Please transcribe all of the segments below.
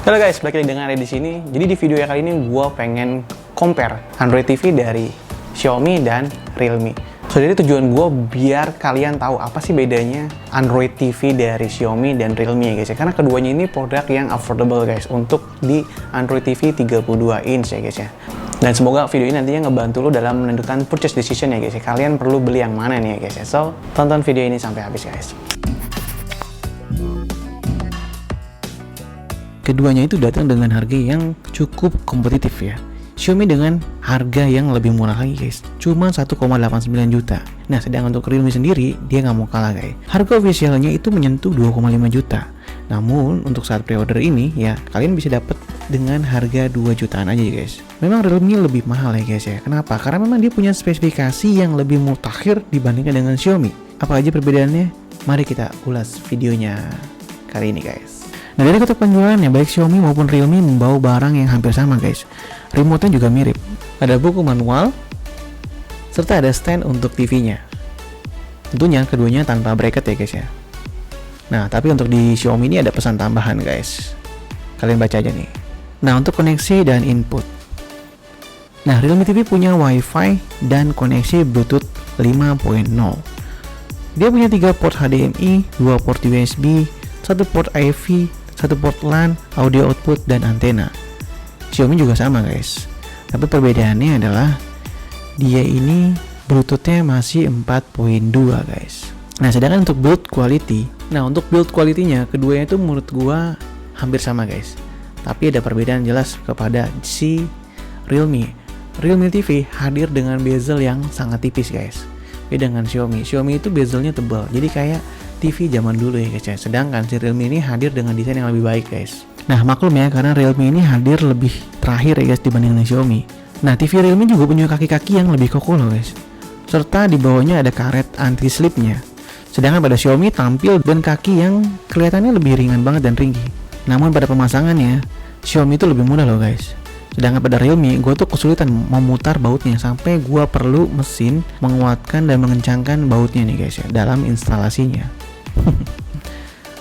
Halo guys, balik lagi dengan Ray di sini. Jadi di video kali ini gue pengen compare Android TV dari Xiaomi dan Realme. So, jadi tujuan gue biar kalian tahu apa sih bedanya Android TV dari Xiaomi dan Realme ya guys ya. Karena keduanya ini produk yang affordable guys untuk di Android TV 32 inch ya guys ya. Dan semoga video ini nantinya ngebantu lo dalam menentukan purchase decision ya guys ya. Kalian perlu beli yang mana nih ya guys ya. So, tonton video ini sampai habis guys. Keduanya itu datang dengan harga yang cukup kompetitif ya. Xiaomi dengan harga yang lebih murah lagi guys, cuma 1,89 juta. Nah, sedang untuk Realme sendiri, dia nggak mau kalah guys. Harga officialnya itu menyentuh 2,5 juta. Namun, untuk saat pre-order ini ya, kalian bisa dapat dengan harga 2 jutaan aja guys. Memang Realme lebih mahal ya guys ya. Kenapa? Karena memang dia punya spesifikasi yang lebih mutakhir dibandingkan dengan Xiaomi. Apa aja perbedaannya? Mari kita ulas videonya kali ini guys. Nah, dari kotak penjualannya, baik Xiaomi maupun Realme membawa barang yang hampir sama guys. Remote-nya juga mirip. Ada buku manual, serta ada stand untuk TV-nya. Tentunya keduanya tanpa bracket ya guys ya. Nah, tapi untuk di Xiaomi ini ada pesan tambahan guys. Kalian baca aja nih. Nah, untuk koneksi dan input. Nah, Realme TV punya Wi-Fi dan koneksi Bluetooth 5.0. Dia punya 3 port HDMI, 2 port USB, 1 port AV, 1 port LAN, audio output, dan antena. Xiaomi juga sama guys. Tapi perbedaannya adalah dia ini Bluetooth-nya masih 4.2 guys. Nah, sedangkan untuk build quality, keduanya itu menurut gua hampir sama guys. Tapi ada perbedaan jelas kepada si Realme. Realme TV hadir dengan bezel yang sangat tipis guys. Beda dengan Xiaomi. Xiaomi itu bezelnya tebal. Jadi kayak TV zaman dulu ya guys ya. Sedangkan si Realme ini hadir dengan desain yang lebih baik guys. Nah, maklum ya, karena Realme ini hadir lebih terakhir ya guys dibandingkan Xiaomi. Nah, TV Realme juga punya kaki-kaki yang lebih kokoh loh guys. Serta di bawahnya ada karet anti-slipnya. Sedangkan pada Xiaomi tampil dan kaki yang kelihatannya lebih ringan banget dan ringkih. Namun pada pemasangannya, Xiaomi itu lebih mudah loh guys. Sedangkan pada Realme, gue tuh kesulitan memutar bautnya sampai gue perlu mesin menguatkan dan mengencangkan bautnya nih guys ya dalam instalasinya.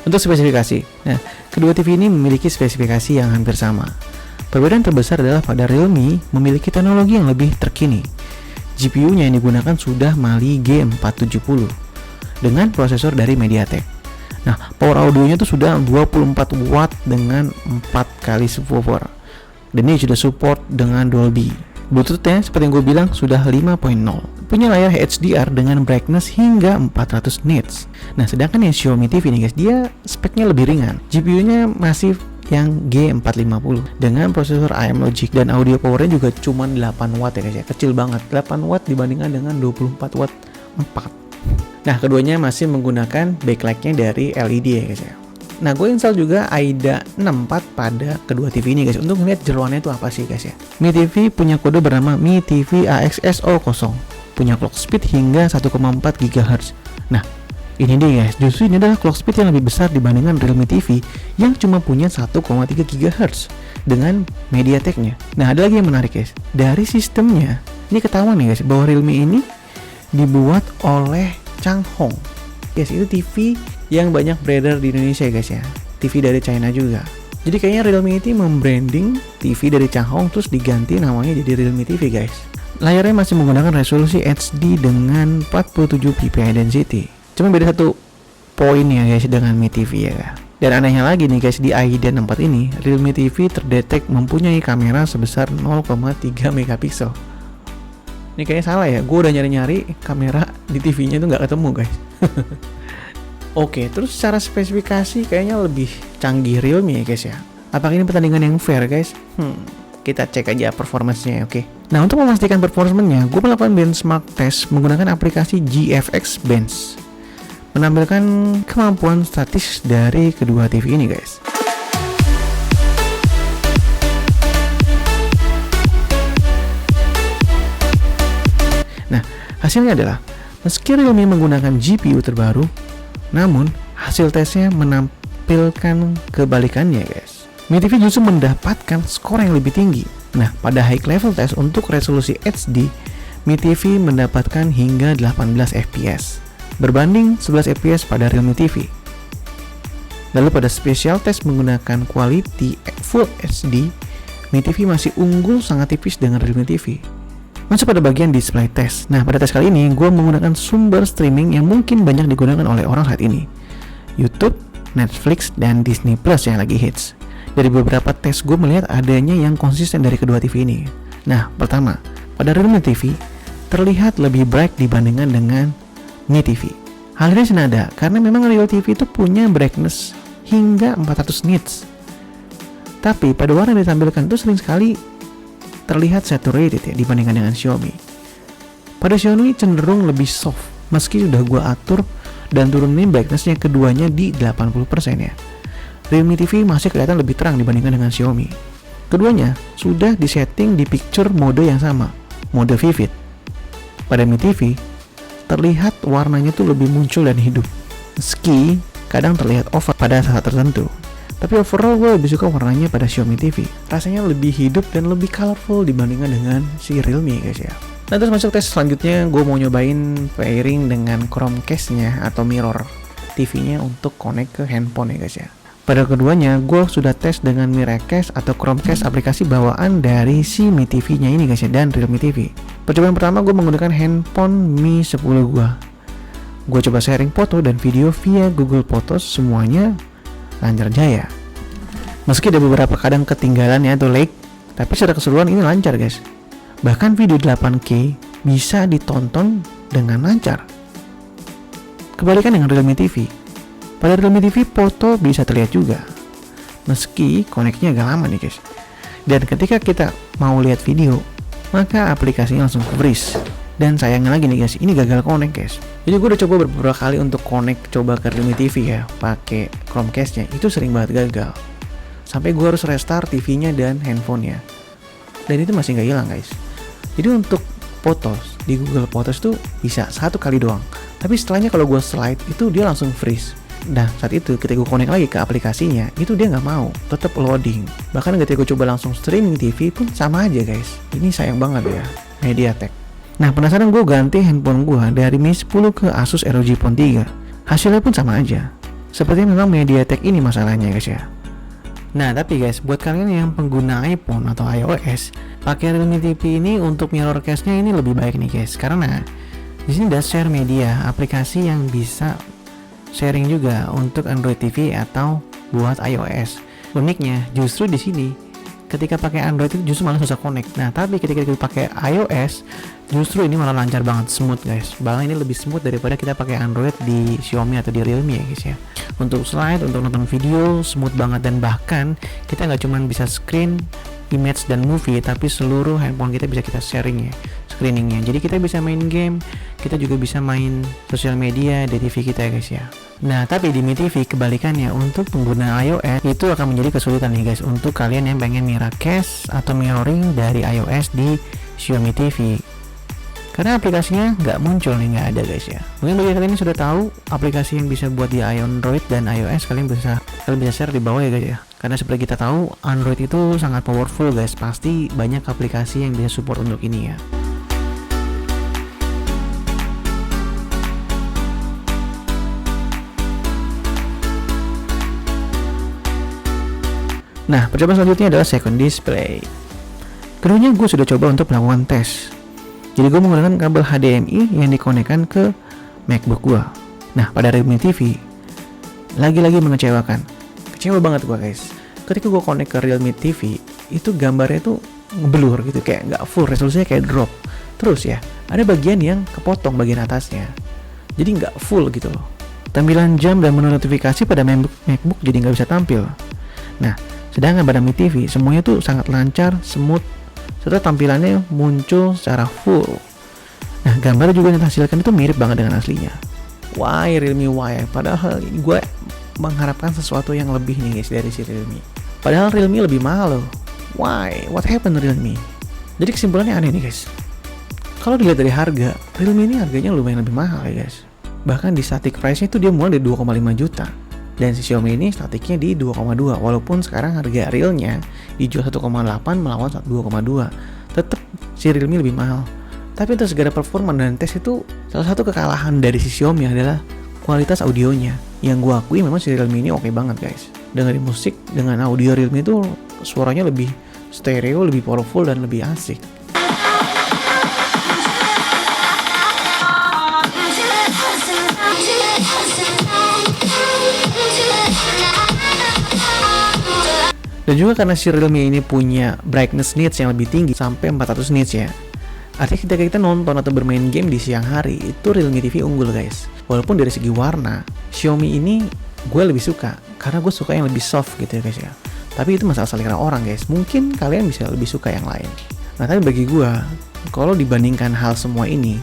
Untuk spesifikasi, nah kedua TV ini memiliki spesifikasi yang hampir sama. Perbedaan terbesar adalah pada Realme memiliki teknologi yang lebih terkini. GPU-nya yang digunakan sudah Mali G470 dengan prosesor dari MediaTek. Nah, power audionya itu sudah 24 watt dengan 4 kali subwoofer. Dan ini sudah support dengan Dolby. Bluetooth-nya seperti yang gue bilang sudah 5.0. Punya layar HDR dengan brightness hingga 400 nits. Nah, sedangkan yang Xiaomi TV nih guys, dia speknya lebih ringan. GPU-nya masih yang G450 dengan prosesor AM Logic dan audio powernya juga cuma 8 watt ya guys ya. Kecil banget, 8 watt dibandingkan dengan 24 watt 4. Nah, keduanya masih menggunakan backlight-nya dari LED ya guys ya. Nah, gue install juga AIDA 64 pada kedua TV ini guys untuk ngeliat jeroannya itu apa sih guys ya. Mi TV punya kode bernama Mi TV AXS00, punya clock speed hingga 1,4 GHz. Nah, ini dia guys, justru ini adalah clock speed yang lebih besar dibandingkan Realme TV yang cuma punya 1,3 GHz dengan MediaTek-nya. Nah, ada lagi yang menarik guys, dari sistemnya ini ketahuan nih guys bahwa Realme ini dibuat oleh Changhong. Yes, itu TV yang banyak beredar di Indonesia guys ya. TV dari China juga. Jadi kayaknya Realme itu membranding TV dari Changhong terus diganti namanya jadi Realme TV guys. Layarnya masih menggunakan resolusi HD dengan 47 ppi density. Cuma beda satu poin ya guys dengan Mi TV ya kan. Dan anehnya lagi nih guys, di AIDA 64 ini Realme TV terdetek mempunyai kamera sebesar 0,3 megapiksel. Ini kayaknya salah ya, gue udah nyari-nyari kamera di TV-nya itu nggak ketemu guys. Oke, terus secara spesifikasi kayaknya lebih canggih Realme ya guys ya. Apakah ini pertandingan yang fair guys? Kita cek aja performance-nya oke. Nah, untuk memastikan performance-nya, gue melakukan benchmark test menggunakan aplikasi GFX Bench. Menampilkan kemampuan statis dari kedua TV ini guys. Nah, hasilnya adalah meski Realme menggunakan GPU terbaru, namun hasil tesnya menampilkan kebalikannya guys. Mi TV justru mendapatkan skor yang lebih tinggi. Nah, pada high level test untuk resolusi HD, Mi TV mendapatkan hingga 18 fps berbanding 11 fps pada Realme TV. Lalu pada spesial test menggunakan quality Full HD, Mi TV masih unggul sangat tipis dengan Realme TV. Masuk pada bagian display test. Nah, pada tes kali ini gue menggunakan sumber streaming yang mungkin banyak digunakan oleh orang saat ini, YouTube, Netflix, dan Disney Plus yang lagi hits. Dari beberapa tes gue melihat adanya yang konsisten dari kedua TV ini. Nah, pertama, pada Realme TV terlihat lebih bright dibandingkan dengan Mi TV. Hal ini senada karena memang Realme TV itu punya brightness hingga 400 nits. Tapi pada warna yang ditampilkan itu sering sekali terlihat saturated ya dibandingkan dengan Xiaomi. Pada Xiaomi cenderung lebih soft meski sudah gue atur dan turunin brightnessnya keduanya di 80% ya. Realme TV masih kelihatan lebih terang dibandingkan dengan Xiaomi. Keduanya sudah disetting di picture mode yang sama, mode vivid. Pada Mi TV terlihat warnanya tuh lebih muncul dan hidup, meski kadang terlihat over pada saat tertentu. Tapi overall gue lebih suka warnanya pada Xiaomi TV. Rasanya lebih hidup dan lebih colorful dibandingkan dengan si Realme guys ya. Nah, terus masuk tes selanjutnya, gue mau nyobain pairing dengan Chromecast-nya atau mirror TV-nya untuk connect ke handphone ya guys ya. Pada keduanya, gue sudah tes dengan Miracast atau Chromecast aplikasi bawaan dari si Mi TV-nya ini guys ya, dan Realme TV. Percobaan pertama gue menggunakan handphone Mi 10 gue. Gue coba sharing foto dan video via Google Photos, semuanya lancar jaya. Meski ada beberapa kadang ketinggalan ya atau lag, tapi secara keseluruhan ini lancar guys. Bahkan video 8K bisa ditonton dengan lancar. Kebalikan dengan Realme TV. Pada Realme TV foto bisa terlihat juga, meski connect-nya agak lama nih guys. Dan ketika kita mau lihat video, maka aplikasinya langsung freeze. Dan sayangnya lagi nih guys, ini gagal connect guys. Jadi gue udah coba beberapa kali untuk connect coba ke Realme TV ya, pakai Chromecast-nya, itu sering banget gagal. Sampai gue harus restart TV-nya dan handphone-nya. Dan itu masih nggak hilang guys. Jadi untuk fotos di Google Photos tuh bisa 1 kali doang. Tapi setelahnya kalau gue slide itu dia langsung freeze. Nah, saat itu ketika gue connect lagi ke aplikasinya, itu dia nggak mau, tetap loading. Bahkan ketika gue coba langsung streaming TV pun sama aja guys. Ini sayang banget ya, MediaTek. Nah, penasaran gue ganti handphone gue dari Mi 10 ke Asus ROG Phone 3. Hasilnya pun sama aja. Sepertinya memang MediaTek ini masalahnya guys ya. Nah, tapi guys, buat kalian yang pengguna iPhone atau iOS, pakai Realme TV ini untuk mirrorcast-nya ini lebih baik nih guys. Karena di sini ada Share Media, aplikasi yang bisa sharing juga untuk Android TV atau buat iOS. Uniknya justru di sini ketika pakai Android itu justru malah susah connect. Nah, tapi ketika kita pakai iOS justru ini malah lancar banget, smooth guys. Bahkan ini lebih smooth daripada kita pakai Android di Xiaomi atau di Realme ya guys ya. Untuk slide, untuk nonton video smooth banget, dan bahkan kita nggak cuma bisa screen, image dan movie, tapi seluruh handphone kita bisa kita sharing ya, screeningnya. Jadi kita bisa main game, kita juga bisa main sosial media di TV kita ya guys ya. Nah, tapi di Mi TV kebalikannya, untuk pengguna iOS itu akan menjadi kesulitan nih guys untuk kalian yang pengen mirrorcast atau mirroring dari iOS di Xiaomi TV. Karena aplikasinya nggak muncul nih, nggak ada guys ya. Mungkin bagi kalian yang sudah tahu aplikasi yang bisa buat di Android dan iOS, kalian bisa share di bawah ya guys ya. Karena seperti kita tahu, Android itu sangat powerful guys. Pasti banyak aplikasi yang bisa support untuk ini ya. Nah, percobaan selanjutnya adalah second display. Keduanya gue sudah coba untuk melakukan tes. Jadi gue menggunakan kabel HDMI yang dikonekkan ke MacBook gue. Nah, pada Realme TV lagi-lagi mengecewakan. Kecewa banget gue guys. Ketika gue connect ke Realme TV, itu gambarnya tuh ngeblur gitu, kayak nggak full, resolusinya kayak drop. Terus ya, ada bagian yang kepotong bagian atasnya. Jadi nggak full gitu loh. Tampilan jam dan menu notifikasi pada MacBook jadi nggak bisa tampil. Nah, sedangkan pada Mi TV semuanya tuh sangat lancar, smooth, serta tampilannya muncul secara full. Nah, gambar juga yang dihasilkan itu mirip banget dengan aslinya. Why Realme, why? Padahal gue mengharapkan sesuatu yang lebih nih guys dari si Realme. Padahal Realme lebih mahal loh. Why? What happened Realme? Jadi kesimpulannya aneh nih guys. Kalau dilihat dari harga, Realme ini harganya lumayan lebih mahal ya guys. Bahkan di static price-nya itu dia mulai dari 2,5 juta. Dan si Xiaomi ini statiknya di 2,2, walaupun sekarang harga realnya dijual 1,8 melawan 2,2. Tetap si Realme lebih mahal. Tapi untuk segala performa dan tes itu, salah satu kekalahan dari si Xiaomi adalah kualitas audionya yang gue akui memang si Realme ini oke banget guys. Dengerin musik dengan audio Realme itu suaranya lebih stereo, lebih powerful, dan lebih asik. Dan juga karena si Realme ini punya brightness nits yang lebih tinggi sampai 400 nits ya. Artinya ketika kita nonton atau bermain game di siang hari, itu Realme TV unggul guys. Walaupun dari segi warna, Xiaomi ini gue lebih suka karena gue suka yang lebih soft gitu ya guys ya. Tapi itu masalah selera orang guys. Mungkin kalian bisa lebih suka yang lain. Nah tapi bagi gue, kalau dibandingkan hal semua ini,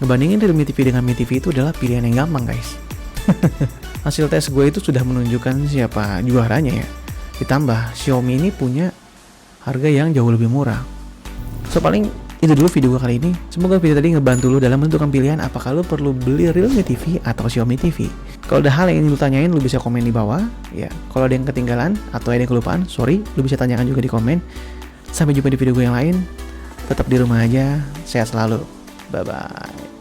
ngebandingin Realme TV dengan Mi TV itu adalah pilihan yang gampang guys. Hasil tes gue itu sudah menunjukkan siapa juaranya ya. Ditambah Xiaomi ini punya harga yang jauh lebih murah. So paling itu dulu video gue kali ini. Semoga video tadi ngebantu lu dalam menentukan pilihan apakah lu perlu beli Realme TV atau Xiaomi TV. Kalau ada hal yang ingin lu tanyain, lu bisa komen di bawah ya. Kalau ada yang ketinggalan atau ada yang kelupaan, sorry, lu bisa tanyakan juga di komen. Sampai jumpa di video gue yang lain. Tetap di rumah aja, sehat selalu. Bye bye.